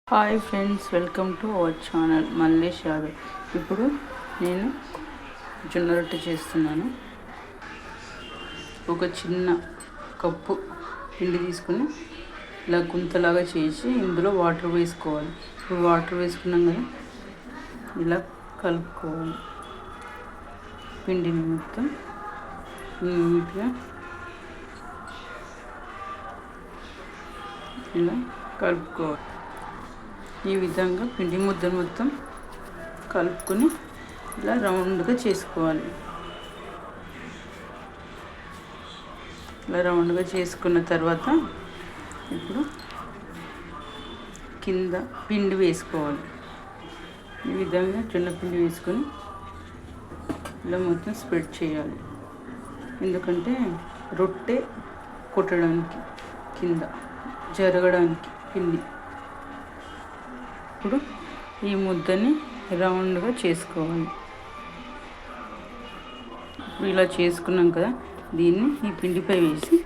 Hi friends, welcome to our channel Mallesh Yadav. ఇప్పుడు నేను జొన్న రొట్టె చేస్తున్నాను. ఒక చిన్న కప్పు పిండి తీసుకుని ఇలా గుంతలాగా చేసి ఇందులో వాటర్ వేసుకోవాలి. ఇప్పుడు వాటర్ వేసుకున్నాం కదా, ఇలా కలుపుకోవాలి. పిండిని మొత్తం నీట్గా ఇలా కలుపుకోవాలి. ఈ విధంగా పిండి ముద్దను మొత్తం కలుపుకొని ఇలా రౌండ్గా చేసుకోవాలి. ఇలా రౌండ్గా చేసుకున్న తర్వాత ఇప్పుడు కింద పిండి వేసుకోవాలి. ఈ విధంగా జొన్న పిండి వేసుకొని ఇలా మొత్తం స్ప్రెడ్ చేయాలి. ఎందుకంటే రొట్టె కొట్టడానికి కింద జరగడానికి పిండి. ఇప్పుడు ఈ ముద్దని రౌండ్గా చేసుకోవాలి. ఇప్పుడు ఇలా చేసుకున్నాం కదా, దీన్ని ఈ పిండిపై వేసి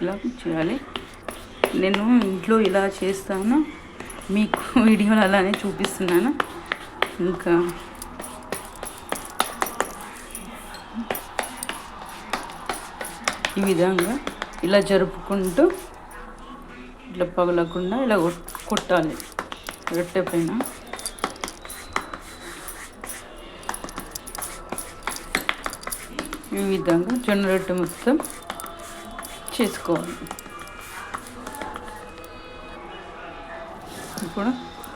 ఇలా చేయాలి. నేను ఇంట్లో ఇలా చేస్తాను, మీకు వీడియోలు అలానే చూపిస్తున్నాను. ఇంకా ఈ విధంగా ఇలా జరుపుకుంటూ ఇట్లా పగలకుండా ఇలా కొట్టాలి రొట్టె పైన. ఈ విధంగా జొన్న రొట్టె మొత్తం చేసుకోవాలి. ఇప్పుడు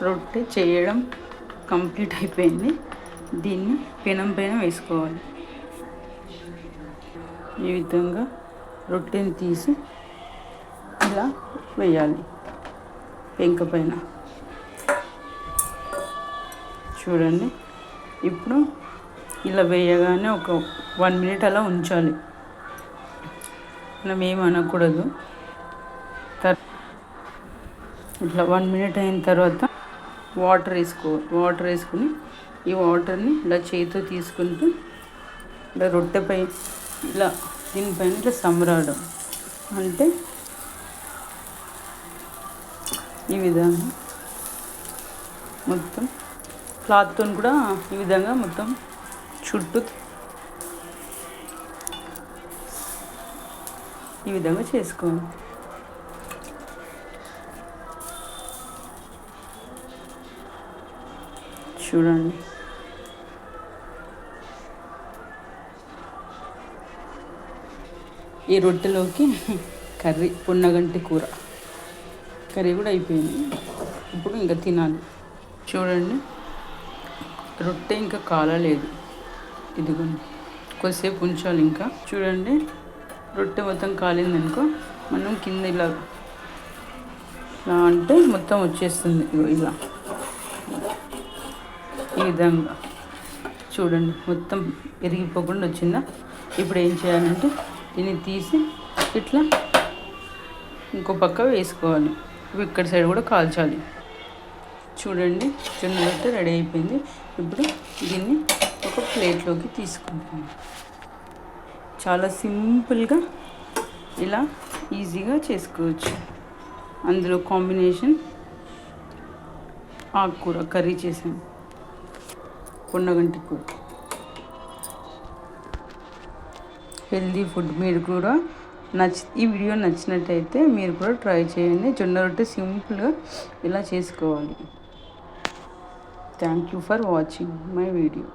రొట్టె చేయడం కంప్లీట్ అయిపోయింది. దీన్ని పెనం పైన వేసుకోవాలి. ఈ విధంగా రొట్టెని తీసి ఇలా వేయాలి పెంక పైన. చూడండి, ఇప్పుడు ఇలా వేయగానే ఒక 1 minute అలా ఉంచాలి. మనం ఏమి అనకూడదు. ఇట్లా 1 minute అయిన తర్వాత వాటర్ వేసుకుని ఈ వాటర్ని ఇలా చేతితో తీసుకుంటూ ఇలా రొట్టెపై ఇలా దీనిపైన ఇట్లా సమరాడం అంటే ఈ విధంగా మొత్తం క్లాత్తో కూడా ఈ విధంగా మొత్తం చుట్టూ ఈ విధంగా చేసుకోవాలి. చూడండి, ఈ రొట్టెలోకి కర్రీ పొన్నగంటి కూర కర్రీ కూడా అయిపోయింది. ఇప్పుడు ఇంకా తినాలి. చూడండి, రొట్టె ఇంకా కాలలేదు. ఇదిగోండి, కొద్దిసేపు ఉంచాలి ఇంకా. చూడండి, రొట్టె మొత్తం కాలిందనుకో, మనం కింద ఇలా అంటే మొత్తం వచ్చేస్తుంది. ఇలా ఈ విధంగా చూడండి, మొత్తం ఎరిగిపోకుండా వచ్చిందా. ఇప్పుడు ఏం చేయాలంటే దీన్ని తీసి ఇట్లా ఇంకో పక్క వేసుకోవాలి. ఇక్కడ సైడ్ కూడా కాల్చాలి. చూడండి, జొన్న రొట్టె రెడీ అయిపోయింది. ఇప్పుడు దీన్ని ఒక ప్లేట్లోకి తీసుకుంటాను. చాలా సింపుల్గా ఇలా ఈజీగా చేసుకోవచ్చు. అందులో కాంబినేషన్ ఆకుకూర కర్రీ చేసాను, పొన్నగంటి కూర. Healthy food. మీరు కూడా ఈ వీడియో నచ్చినట్టయితే మీరు కూడా ట్రై చేయండి. జొన్న రొట్టె సింపుల్గా ఇలా చేసుకోవాలి. Thank you for watching my video.